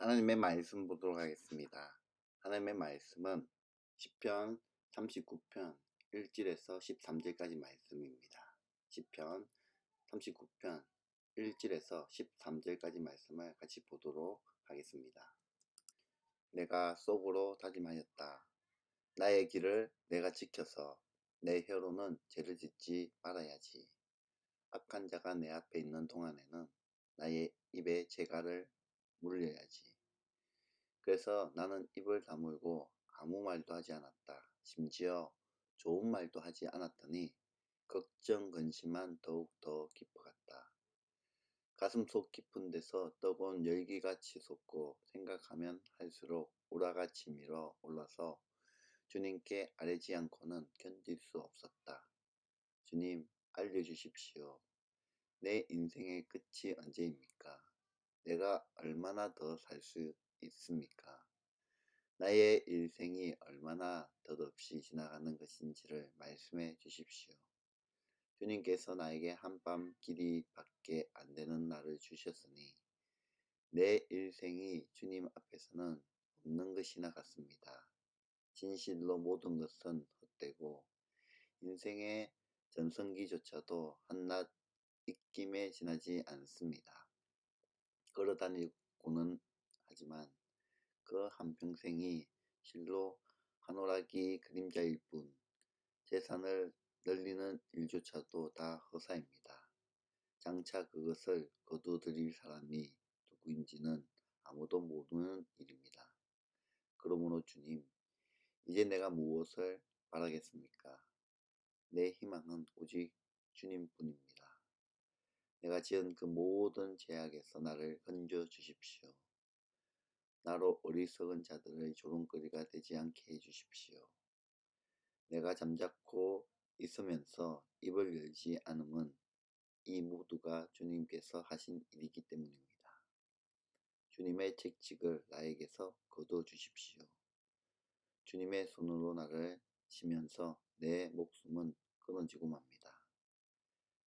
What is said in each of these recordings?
하나님의 말씀 보도록 하겠습니다. 하나님의 말씀은 시편 39편 1절에서 13절까지 말씀입니다. 시편 39편 1절에서 13절까지 말씀을 같이 보도록 하겠습니다. 내가 속으로 다짐하였다. 나의 길을 내가 지켜서 내 혀로는 죄를 짓지 말아야지. 악한 자가 내 앞에 있는 동안에는 나의 입에 재갈을 물려야지. 그래서 나는 입을 다물고 아무 말도 하지 않았다. 심지어 좋은 말도 하지 않았더니 걱정 근심만 더욱더 깊어갔다. 가슴속 깊은 데서 뜨거운 열기가 치솟고 생각하면 할수록 우라가 치밀어 올라서 주님께 아뢰지 않고는 견딜 수 없었다. 주님, 알려주십시오. 내 인생의 끝이 언제입니까? 내가 얼마나 더 살 수 있습니까? 나의 일생이 얼마나 덧없이 지나가는 것인지를 말씀해 주십시오. 주님께서 나에게 한밤 길이밖에 안 되는 날을 주셨으니 내 일생이 주님 앞에서는 없는 것이나 같습니다. 진실로 모든 것은 헛되고 인생의 전성기조차도 한낱 입김에 지나지 않습니다. 걸어다니고는 하지만 그 한평생이 실로 한오라기 그림자일 뿐 재산을 늘리는 일조차도 다 허사입니다. 장차 그것을 거두드릴 사람이 누구인지는 아무도 모르는 일입니다. 그러므로 주님, 이제 내가 무엇을 바라겠습니까? 내 희망은 오직 주님뿐입니다. 내가 지은 그 모든 죄악에서 나를 건져 주십시오. 나로 어리석은 자들의 조롱거리가 되지 않게 해주십시오. 내가 잠자코 있으면서 입을 열지 않음은 이 모두가 주님께서 하신 일이기 때문입니다. 주님의 책직을 나에게서 거둬주십시오. 주님의 손으로 나를 치면서 내 목숨은 끊어지고 맙니다.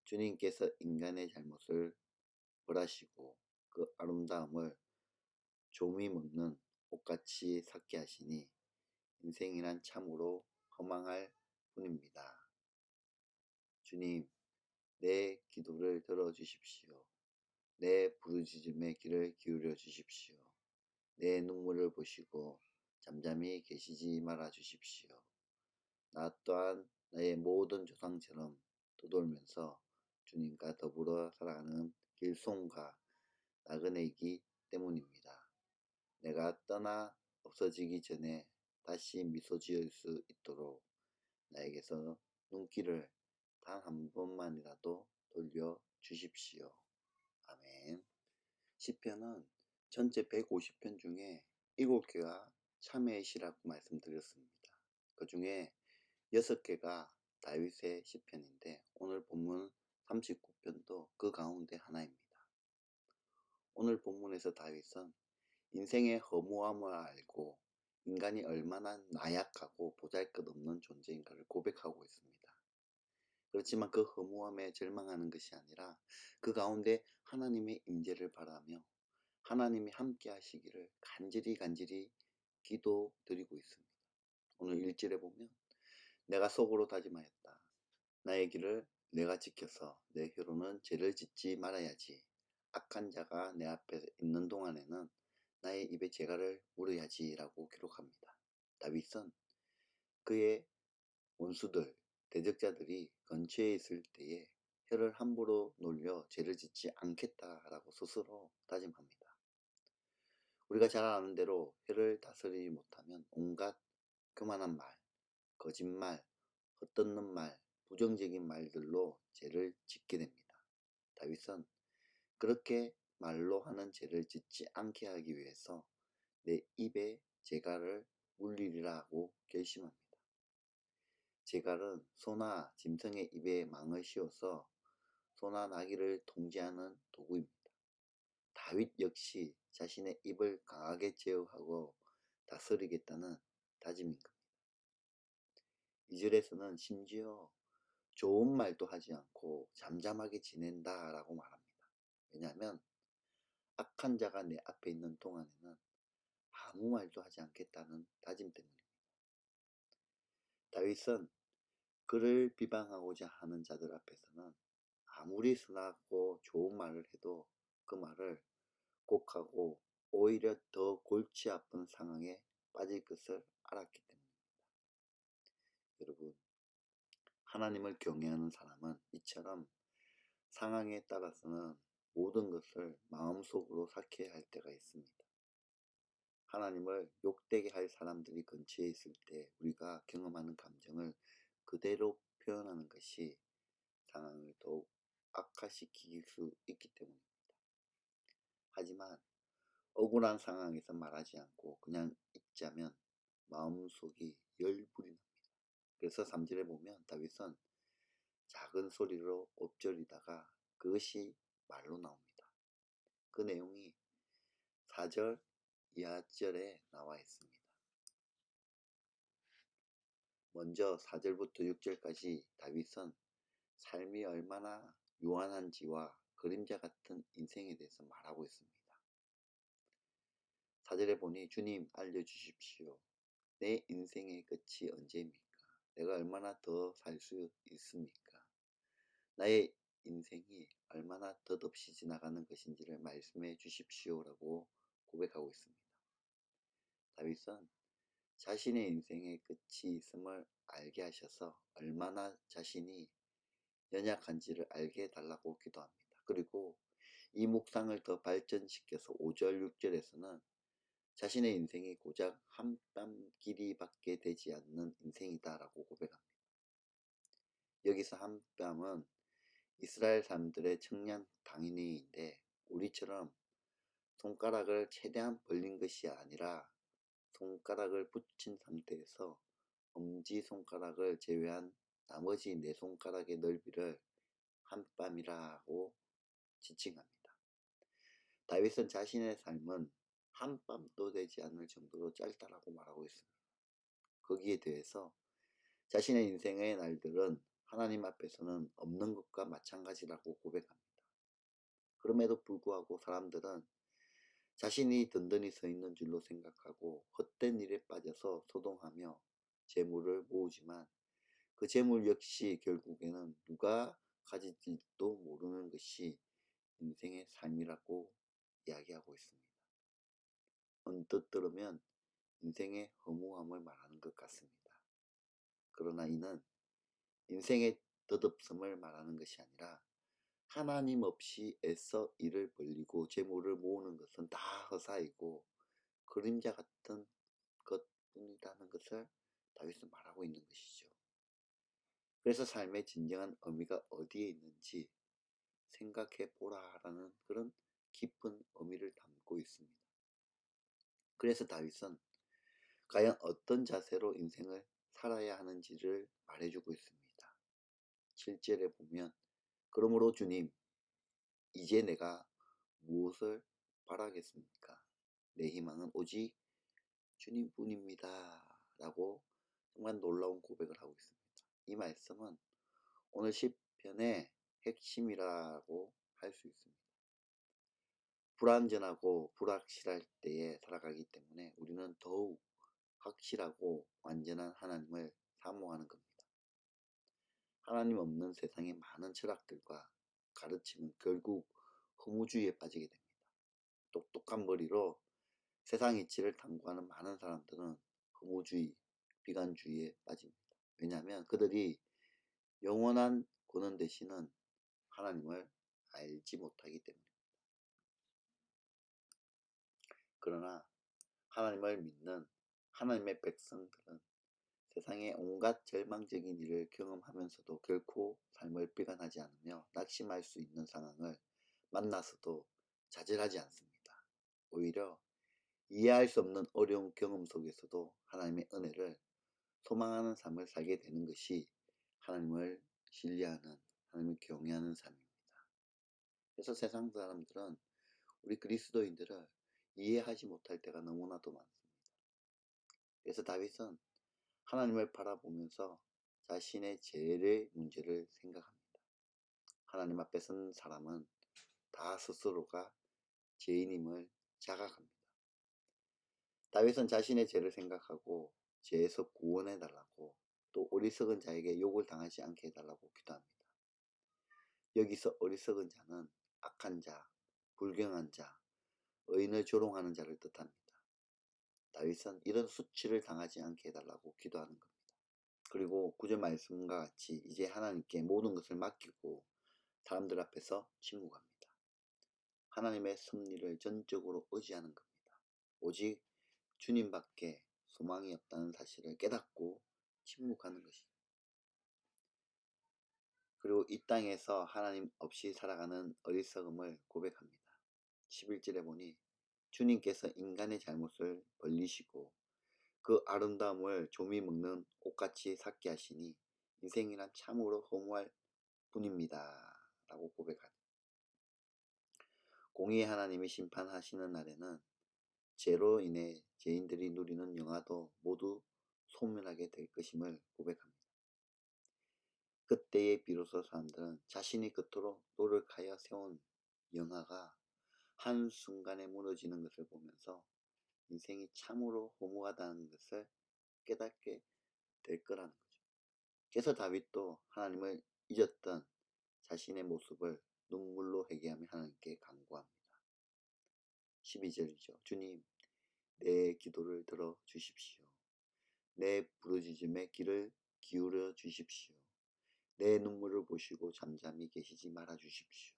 주님께서 인간의 잘못을 벌하시고 그 아름다움을 조미 먹는 옷같이 삭게 하시니 인생이란 참으로 허망할 뿐입니다. 주님, 내 기도를 들어주십시오. 내 부르짖음의 귀를 기울여 주십시오. 내 눈물을 보시고 잠잠히 계시지 말아 주십시오. 나 또한 나의 모든 조상처럼 떠돌면서 주님과 더불어 살아가는 길송과 나그네이기 때문입니다. 내가 떠나 없어지기 전에 다시 미소 지을 수 있도록 나에게서 눈길을 단 한 번만이라도 돌려 주십시오. 아멘. 시편은 전체 150편 중에 7개가 참회의 시라고 말씀드렸습니다. 그 중에 6개가 다윗의 시편인데 오늘 본문 39편도 그 가운데 하나입니다. 오늘 본문에서 다윗은 인생의 허무함을 알고 인간이 얼마나 나약하고 보잘것없는 존재인가를 고백하고 있습니다. 그렇지만 그 허무함에 절망하는 것이 아니라 그 가운데 하나님의 임재를 바라며 하나님이 함께 하시기를 간절히 기도드리고 있습니다. 오늘 1절에 보면 내가 속으로 다짐하였다. 나의 길을 내가 지켜서 내 혀로는 죄를 짓지 말아야지. 악한 자가 내 앞에 있는 동안에는 나의 입에 재갈을 물어야지 라고 기록합니다. 다윗은 그의 원수들, 대적자들이 근처에 있을 때에 혀를 함부로 놀려 죄를 짓지 않겠다라고 스스로 다짐합니다. 우리가 잘 아는 대로 혀를 다스리지 못하면 온갖 교만한 말, 거짓말, 헛듣는 말, 부정적인 말들로 죄를 짓게 됩니다. 다윗은 그렇게 말로 하는 죄를 짓지 않게 하기 위해서 내 입에 재갈을 물리리라고 결심합니다. 재갈은 소나 짐승의 입에 망을 씌워서 소나 나귀를 통제하는 도구입니다. 다윗 역시 자신의 입을 강하게 제어하고 다스리겠다는 다짐인 겁니다. 2절에서는 심지어 좋은 말도 하지 않고 잠잠하게 지낸다라고 말합니다. 왜냐하면 악한 자가 내 앞에 있는 동안에는 아무 말도 하지 않겠다는 다짐 때문입니다. 다윗은 그를 비방하고자 하는 자들 앞에서는 아무리 선하고 좋은 말을 해도 그 말을 곡하고 오히려 더 골치 아픈 상황에 빠질 것을 알았기 때문입니다. 여러분, 하나님을 경외하는 사람은 이처럼 상황에 따라서는 모든 것을 마음속으로 삭혀야 할 때가 있습니다. 하나님을 욕되게 할 사람들이 근처에 있을 때 우리가 경험하는 감정을 그대로 표현하는 것이 상황을 더욱 악화시킬 수 있기 때문입니다. 하지만 억울한 상황에서 말하지 않고 그냥 있자면 마음속이 열불이 납니다. 그래서 3절에 보면 다윗은 작은 소리로 엎절이다가 그것이 말로 나옵니다. 그 내용이 4절 이하절에 나와 있습니다. 먼저 4절부터 6절까지 다윗은 삶이 얼마나 요한한지와 그림자 같은 인생에 대해서 말하고 있습니다. 4절에 보니 주님 알려주십시오. 내 인생의 끝이 언제입니까? 내가 얼마나 더 살 수 있습니까? 나의 인생이 얼마나 덧없이 지나가는 것인지를 말씀해 주십시오라고 고백하고 있습니다. 다윗은 자신의 인생의 끝이 있음을 알게 하셔서 얼마나 자신이 연약한지를 알게 해달라고 기도합니다. 그리고 이 묵상을 더 발전시켜서 5절, 6절에서는 자신의 인생이 고작 한 땀 길이밖에 되지 않는 인생이다라고 고백합니다. 여기서 한 땀은 이스라엘 사람들의 청량 당인인데 우리처럼 손가락을 최대한 벌린 것이 아니라 손가락을 붙인 상태에서 엄지손가락을 제외한 나머지 네 손가락의 넓이를 한 뺨이라고 지칭합니다. 다윗은 자신의 삶은 한 뺨도 되지 않을 정도로 짧다라고 말하고 있습니다. 거기에 대해서 자신의 인생의 날들은 하나님 앞에서는 없는 것과 마찬가지라고 고백합니다. 그럼에도 불구하고 사람들은 자신이 든든히 서 있는 줄로 생각하고 헛된 일에 빠져서 소동하며 재물을 모으지만 그 재물 역시 결국에는 누가 가질지도 모르는 것이 인생의 삶이라고 이야기하고 있습니다. 언뜻 들으면 인생의 허무함을 말하는 것 같습니다. 그러나 이는 인생의 덧없음을 말하는 것이 아니라 하나님 없이 애써 일을 벌리고 재물을 모으는 것은 다 허사이고 그림자 같은 것뿐이라는 것을 다윗은 말하고 있는 것이죠. 그래서 삶의 진정한 의미가 어디에 있는지 생각해 보라라는 그런 깊은 의미를 담고 있습니다. 그래서 다윗은 과연 어떤 자세로 인생을 살아야 하는지를 말해주고 있습니다. 7절에 보면 그러므로 주님 이제 내가 무엇을 바라겠습니까? 내 희망은 오직 주님뿐입니다. 라고 정말 놀라운 고백을 하고 있습니다. 이 말씀은 오늘 시편의 핵심이라고 할 수 있습니다. 불완전하고 불확실할 때에 살아가기 때문에 우리는 더욱 확실하고 완전한 하나님을 사모하는 겁니다. 하나님 없는 세상의 많은 철학들과 가르침은 결국 허무주의에 빠지게 됩니다. 똑똑한 머리로 세상 이치를 탐구하는 많은 사람들은 허무주의, 비관주의에 빠집니다. 왜냐하면 그들이 영원한 권원 되시는 하나님을 알지 못하기 때문입니다. 그러나 하나님을 믿는 하나님의 백성들은 세상의 온갖 절망적인 일을 경험하면서도 결코 삶을 비관하지 않으며 낙심할 수 있는 상황을 만나서도 좌절하지 않습니다. 오히려 이해할 수 없는 어려운 경험 속에서도 하나님의 은혜를 소망하는 삶을 살게 되는 것이 하나님을 신뢰하는, 하나님을 경외하는 삶입니다. 그래서 세상 사람들은 우리 그리스도인들을 이해하지 못할 때가 너무나도 많습니다. 그래서 다윗은 하나님을 바라보면서 자신의 죄의 문제를 생각합니다. 하나님 앞에 선 사람은 다 스스로가 죄인임을 자각합니다. 다윗은 자신의 죄를 생각하고 죄에서 구원해 달라고, 또 어리석은 자에게 욕을 당하지 않게 해달라고 기도합니다. 여기서 어리석은 자는 악한 자, 불경한 자, 의인을 조롱하는 자를 뜻합니다. 다윗은 이런 수치를 당하지 않게 해달라고 기도하는 겁니다. 그리고 구절 말씀과 같이 이제 하나님께 모든 것을 맡기고 사람들 앞에서 침묵합니다. 하나님의 섭리를 전적으로 의지하는 겁니다. 오직 주님밖에 소망이 없다는 사실을 깨닫고 침묵하는 것입니다. 그리고 이 땅에서 하나님 없이 살아가는 어리석음을 고백합니다. 11절에 보니 주님께서 인간의 잘못을 벌리시고 그 아름다움을 조미 먹는 옷같이 삭게 하시니 인생이란 참으로 허무할 뿐입니다. 라고 고백합니다. 공의의 하나님이 심판하시는 날에는 죄로 인해 죄인들이 누리는 영화도 모두 소멸하게 될 것임을 고백합니다. 그때에 비로소 사람들은 자신이 그토록 노력하여 세운 영화가 한순간에 무너지는 것을 보면서 인생이 참으로 허무하다는 것을 깨닫게 될 거라는 거죠. 그래서 다윗도 하나님을 잊었던 자신의 모습을 눈물로 회개하며 하나님께 간구합니다. 12절이죠. 주님, 내 기도를 들어 주십시오. 내 부르짖음에 귀를 기울여 주십시오. 내 눈물을 보시고 잠잠히 계시지 말아 주십시오.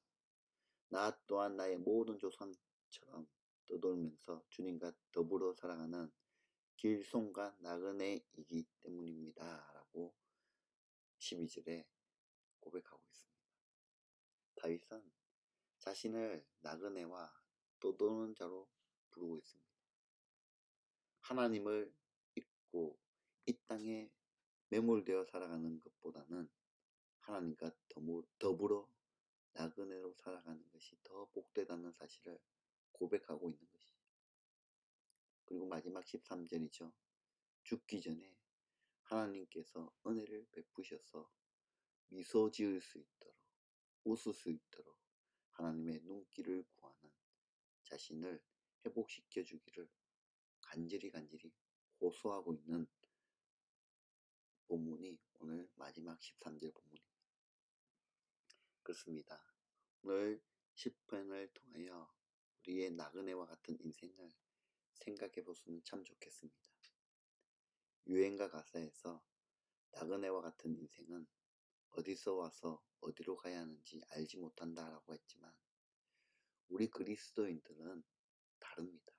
나 또한 나의 모든 조상처럼 떠돌면서 주님과 더불어 살아가는 길손과 나그네이기 때문입니다. 라고 12절에 고백하고 있습니다. 다윗은 자신을 나그네와 떠도는 자로 부르고 있습니다. 하나님을 잊고 이 땅에 매몰되어 살아가는 것보다는 하나님과 더불어 나그네로 살아가는 것이 더 복되다는 사실을 고백하고 있는 것이죠. 그리고 마지막 13절이죠. 죽기 전에 하나님께서 은혜를 베푸셔서 미소 지을 수 있도록, 웃을 수 있도록 하나님의 눈길을 구하는 자신을 회복시켜 주기를 간절히 호소하고 있는 본문이 오늘 마지막 13절 본문입니다. 그렇습니다. 오늘 10편을 통하여 우리의 나그네와 같은 인생을 생각해 보시면 참 좋겠습니다. 유행가 가사에서 나그네와 같은 인생은 어디서 와서 어디로 가야 하는지 알지 못한다 라고 했지만 우리 그리스도인들은 다릅니다.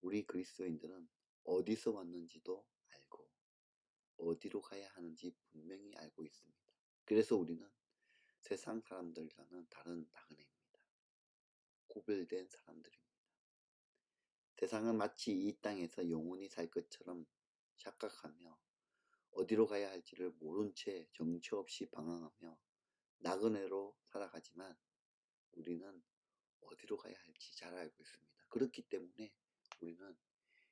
우리 그리스도인들은 어디서 왔는지도 알고 어디로 가야 하는지 분명히 알고 있습니다. 그래서 우리는 세상 사람들과는 다른 나그네입니다. 구별된 사람들입니다. 세상은 마치 이 땅에서 영원히 살 것처럼 착각하며 어디로 가야 할지를 모른 채 정처 없이 방황하며 나그네로 살아가지만 우리는 어디로 가야 할지 잘 알고 있습니다. 그렇기 때문에 우리는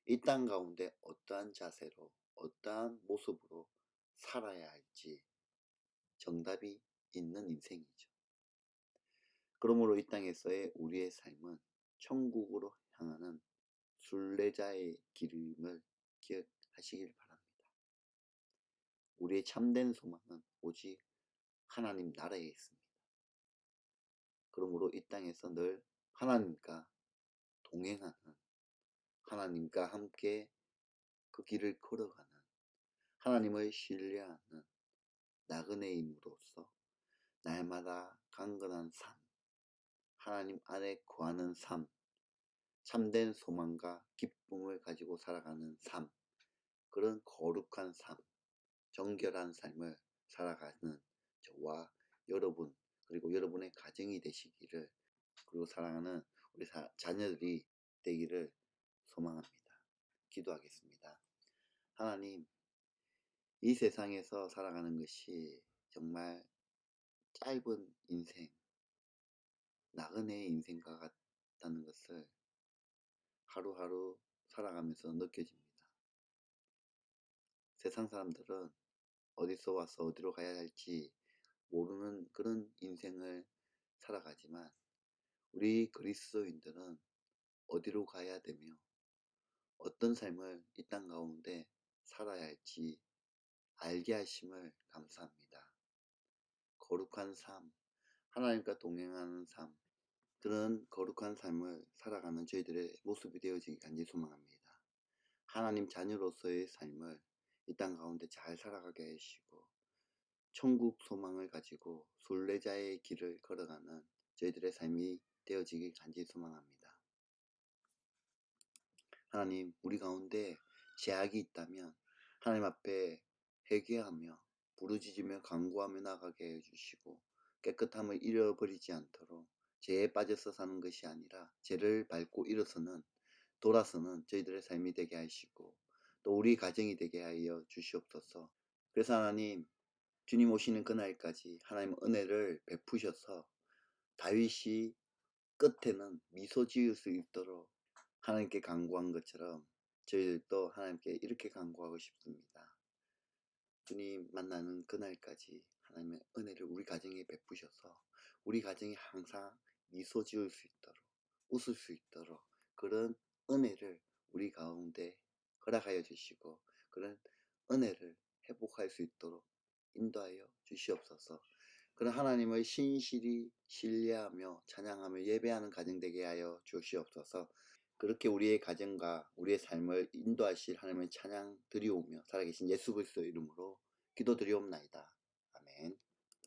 이 땅 가운데 어떠한 자세로 어떠한 모습으로 살아야 할지 정답이 있는 인생이죠. 그러므로 이 땅에서의 우리의 삶은 천국으로 향하는 순례자의 길임을 기억하시길 바랍니다. 우리의 참된 소망은 오직 하나님 나라에 있습니다. 그러므로 이 땅에서 늘 하나님과 동행하는, 하나님과 함께 그 길을 걸어가는, 하나님을 신뢰하는 나그네임으로써 날마다 강건한 삶, 하나님 안에 거하는 삶, 참된 소망과 기쁨을 가지고 살아가는 삶, 그런 거룩한 삶, 정결한 삶을 살아가는 저와 여러분, 그리고 여러분의 가정이 되시기를, 그리고 사랑하는 우리 자녀들이 되기를 소망합니다. 기도하겠습니다. 하나님, 이 세상에서 살아가는 것이 정말 짧은 인생, 나그네의 인생과 같다는 것을 하루하루 살아가면서 느껴집니다. 세상 사람들은 어디서 와서 어디로 가야 할지 모르는 그런 인생을 살아가지만 우리 그리스도인들은 어디로 가야 되며 어떤 삶을 이 땅 가운데 살아야 할지 알게 하심을 감사합니다. 거룩한 삶, 하나님과 동행하는 삶, 그런 거룩한 삶을 살아가는 저희들의 모습이 되어지기 간절히 소망합니다. 하나님 자녀로서의 삶을 이 땅 가운데 잘 살아가게 하시고 천국 소망을 가지고 순례자의 길을 걸어가는 저희들의 삶이 되어지길 간절히 소망합니다. 하나님, 우리 가운데 죄악이 있다면 하나님 앞에 회개하며 부르짖으며 간구하며 나가게 해주시고 깨끗함을 잃어버리지 않도록 죄에 빠져서 사는 것이 아니라 죄를 밟고 일어서는 돌아서는 저희들의 삶이 되게 하시고 또 우리 가정이 되게 하여 주시옵소서. 그래서 하나님, 주님 오시는 그날까지 하나님 은혜를 베푸셔서 다윗이 끝에는 미소 지을 수 있도록 하나님께 간구한 것처럼 저희들도 하나님께 이렇게 간구하고 싶습니다. 주님 만나는 그날까지 하나님의 은혜를 우리 가정에 베푸셔서 우리 가정이 항상 미소 지을 수 있도록 웃을 수 있도록 그런 은혜를 우리 가운데 허락하여 주시고 그런 은혜를 회복할 수 있도록 인도하여 주시옵소서. 그런 하나님을 신실히 신뢰하며 찬양하며 예배하는 가정 되게 하여 주시옵소서. 그렇게 우리의 가정과 우리의 삶을 인도하실 하나님의 찬양 드리오며 살아계신 예수 그리스도의 이름으로 기도드리옵나이다.